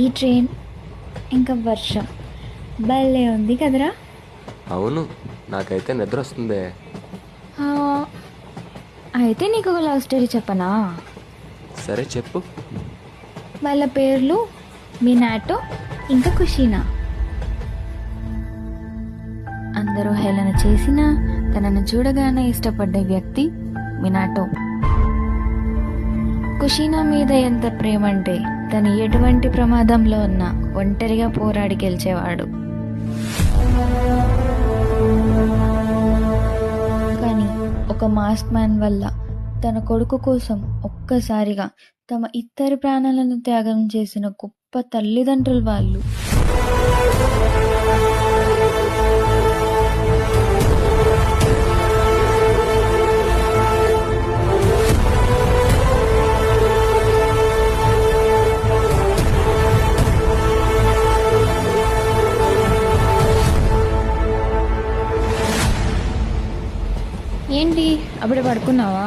ఈ ట్రైన్, ఇంకా వర్షం భలే ఉంది కదరా. అవును, నాకైతే నిద్ర వస్తుందే. ఆ, అయితే నీకు ఒక లవ్ స్టోరీ చెప్పనా? సరే చెప్పు. వాళ్ళ పేర్లు మినాటో ఇంకా కుషీనా. అందరూ హేళన చేసిన తనను చూడగానే ఇష్టపడ్డ వ్యక్తి మినాటో. కుషీనా మీద ఎంత ప్రేమ అంటే తను ఎటువంటి ప్రమాదంలో ఉన్నా ఒంటరిగా పోరాడి గెలిచేవాడు. కానీ ఒక మాస్క్ మ్యాన్ వల్ల తన కొడుకు కోసం ఒక్కసారిగా తమ ఇద్దరి ప్రాణాలను త్యాగం చేసిన గొప్ప తల్లిదండ్రులు వాళ్ళు. ఏంటి అప్పుడే పడుకున్నావా?